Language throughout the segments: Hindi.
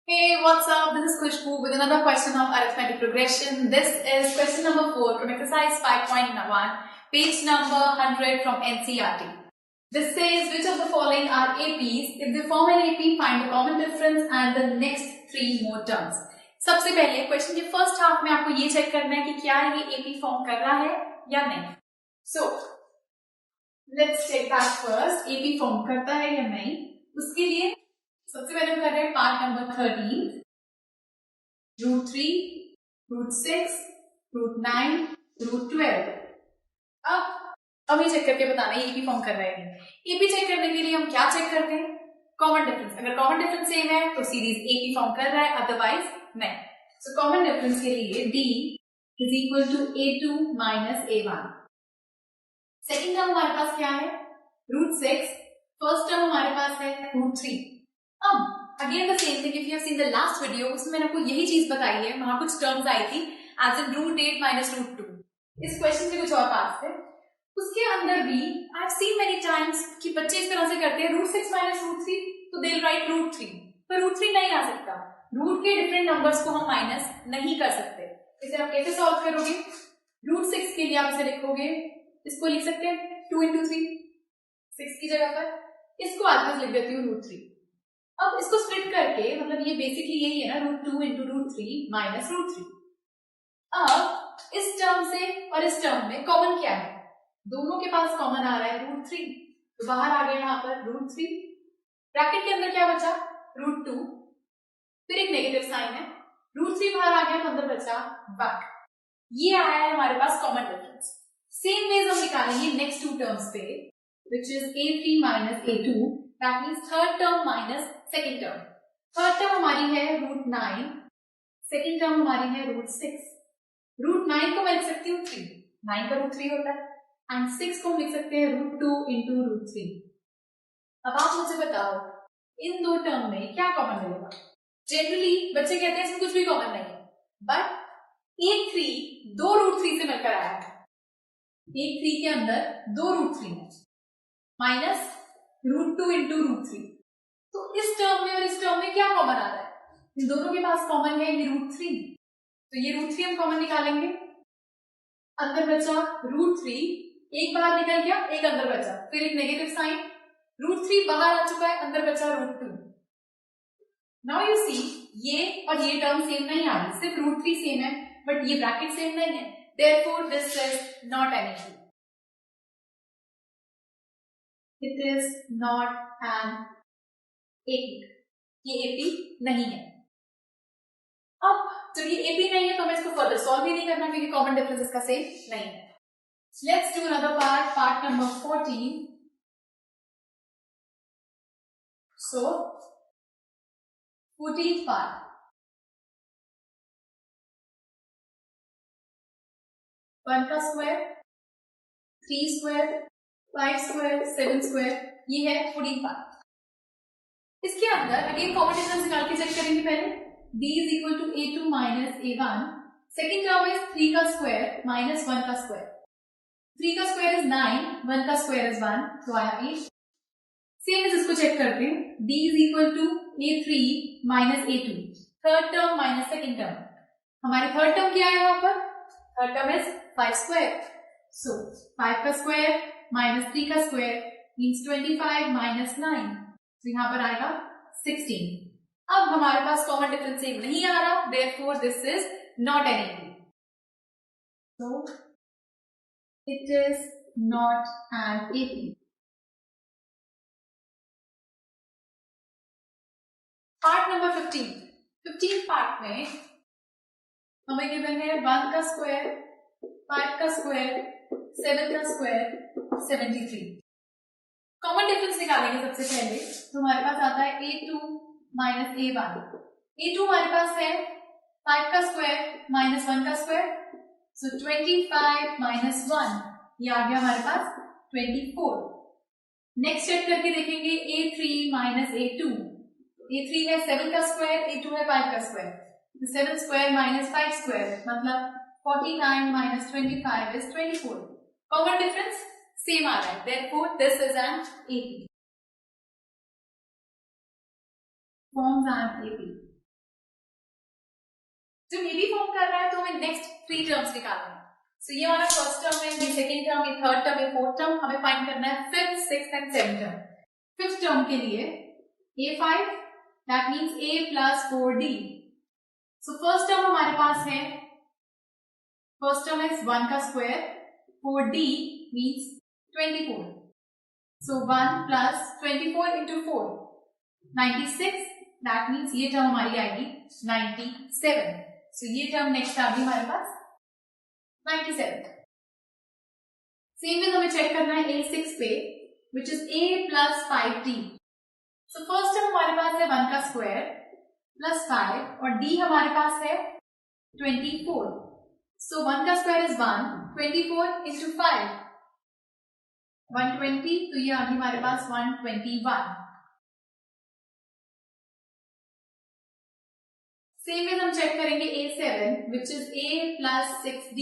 Hey, what's up? This is Khushbu with another question of arithmetic progression. This is question number 4 from exercise 5.1, page number 100 from NCERT. This says which of the following are APs? If they form an AP, find the common difference and the next three more terms. सबसे पहले क्वेश्चन के फर्स्ट हाफ में आपको ये चेक करना है कि क्या ये AP फॉर्म कर रहा है या नहीं. So let's check that first. AP form करता है या नहीं. उसके लिए सबसे पहले हम कर रहे हैं पार्ट नंबर 13, √3, √6, √9, √12. अब ये चेक करके बताना है एपी फॉर्म कर रहा है. एपी चेक करने के लिए हम क्या चेक करते हैं? Common difference. अगर कॉमन डिफरेंस सेम है तो सीरीज एपी फॉर्म कर रहा है, अदरवाइज नहीं. सो कॉमन डिफरेंस के लिए d is equal to a2 minus a1. Second term हमारे पास क्या है? √6. फर्स्ट टर्म हमारे पास है √3. अब again the same thing, if you have seen the last video, उसमें मैंने आपको यही चीज बताई है. वहां कुछ टर्म्स आई थी एज इन √8 माइनस √2. इस क्वेश्चन से कुछ और पास थे. उसके अंदर भी I have seen many times कि बच्चे इस तरह से करते हैं √6 माइनस √3, तो दे विल राइट √3, पर √3 नहीं आ सकता. रूट के डिफरेंट नंबर्स को हम माइनस नहीं कर सकते. इसे आप कैसे सॉल्व करोगे? √6 के लिए आप इसे लिखोगे, इसको लिख सकते हैं 2 into 3, 6 की जगह पर. इसको आगे लिख देती हूँ √3. अब इसको स्प्लिट करके, मतलब ये बेसिकली यही है ना, √2 into √3 माइनस √3. अब इस टर्म से और इस टर्म में कॉमन क्या है? दोनों के पास कॉमन आ रहा है √3, तो बाहर आ गया यहाँ पर √3. ब्रैकेट के अंदर क्या बचा? √2, फिर एक नेगेटिव साइन है, √3 बाहर आ गया तो अंदर बचा 1. ये आया है हमारे पास कॉमन डिफरेंस. सेम वेज हम निकालेंगे नेक्स्ट टू टर्म्स पे, which is a3 minus a2, that means third term minus second term. Third term हमारी है √9, सेकेंड टर्म हमारी है √6. √9 को मैं लिख सकती हूँ 3, 9 का √3 होता है, एंड 6 को हम लिख सकते हैं √2 into √3. अब आप मुझे बताओ इन दो टर्म में क्या कॉमन मिलेगा? जनरली बच्चे कहते हैं इसमें कुछ भी कॉमन नहीं है, बट a3 दो √3 से मिलकर आया है. a3 के अंदर दो √3 है, माइनस √2 into √3. तो इस टर्म में और इस टर्म में क्या कॉमन आ रहा है? इन दोनों के पास कॉमन है ये √3, तो ये √3 हम कॉमन निकालेंगे. अंदर बचा √3, एक बाहर निकल गया, एक अंदर बचा, फिर एक नेगेटिव साइन, √3 बाहर आ चुका है, अंदर बचा √2. नाउ यू सी, ये और ये टर्म सेम नहीं आ रही, सिर्फ √3 सेम है, बट ये ब्रैकेट सेम नहीं है. Therefore this is not an AP. It is not an AP. ये AP नहीं है. अब जब ये AP नहीं है तो हमें इसको फर्दर सॉल्व ही नहीं करना, क्योंकि कॉमन डिफरेंस इसका सेम नहीं है. Let's do another part, part number 14. So 14th part. 1 का स्क्वायर, 3 स्क्वायर, 5 स्क्वायर, 7 स्क्वायर, ये है 14th पार्ट. इसके अंदर अगेन कॉमन डिफरेंस निकाल के चेक करेंगे. पहले d is equal to a2 minus a1. Second term is 3 का स्क्वायर माइनस 1 का स्क्वायर. 3 का स्क्वायर इज 9, 1 का स्क्वायर इज 1, तो आया 8. सेम इज इसको चेक करते हैं. d is equal to a3 minus a2. Third term minus second term. हमारी थर्ड टर्म क्या है यहाँ पर? Third term is 5 square. So 5 का स्क्वायर माइनस 3 का स्क्वायर मीन्स 25 माइनस 9, तो यहाँ पर आएगा 16. अब हमारे पास कॉमन डिफरेंस सेम नहीं आ रहा, therefore this is not an AP. So it is not an AP. Part number 15. 15 part में हमें गिवन है 1 का स्क्वायर, 5 का स्क्वायर, 7 का स्क्वायर, 73. कॉमन डिफरेंस निकालेंगे सबसे पहले, तो हमारे पास आता है a2 माइनस a1. a2 हमारे पास है 5 का स्क्वायर माइनस 1 का स्क्वायर, सो 25 माइनस 1, ये आ गया हमारे पास 24. नेक्स्ट चेक करके देखेंगे a3 माइनस a2. a3 है 7 का स्क्वायर, a2 है 5 का स्क्वायर, 7 स्क्वायर माइनस 5 स्क्वायर मतलब 49 minus 25 is 24. Common difference same आ रहा है, therefore this is an AP. Forms an AP. जब एबी फॉर्म कर रहा है तो हमें नेक्स्ट 3 टर्म्स निकालना है। सो ये हमारा फर्स्ट टर्म है, ये सेकंड टर्म, ये थर्ड टर्म, ये फोर्थ टर्म, हमें फाइंड करना है fifth, sixth and seventh term. Fifth term के लिए a5 that means a plus 4d। So first term हमारे पास है, फर्स्ट टर्म इज 1 का square, 4d means 24। So 1 plus 24 into 4 96, that means ये टर्म हमारी आएगी 97। सो ये टर्म नेक्स्ट आ गई हमारे पास 97। सेम वे हमें चेक करना है a6 पे, which is a plus 5d। So first term हमारे पास है 1 का स्क्वायर प्लस 5 और d हमारे पास है 24। सो 1 का स्क्वायर इज 1, 24 इंटू 5 120, तो ये आ गई हमारे पास 121। सेम वे हम चेक करेंगे a7 which is a plus 6d।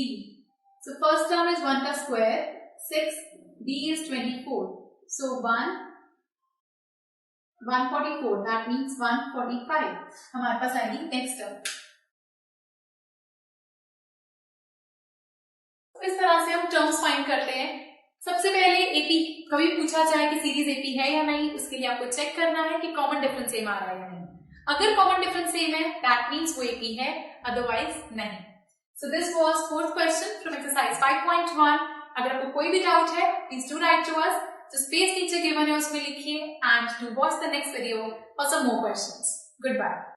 So first term is 1 का square 6, d is 24, so 144, that means 145 हमारे पास आएगी नेक्स्ट टर्म। इस तरह से हम टर्म्स फाइंड करते हैं। सबसे पहले एपी कभी पूछा जाए कि सीरीज एपी है या नहीं, उसके लिए आपको चेक करना है कि कॉमन डिफरेंस सेम आ रहा है या नहीं। अगर कॉमन डिफरेंस सेम है दैट मीन्स वो एपी है, अदरवाइज नहीं। So this was fourth question from exercise 5.1। अगर आपको कोई भी डाउट है please do write to us, जो स्पेस नीचे गिवन है उसमें लिखिए, and to watch the next video for some more questions. Good bye.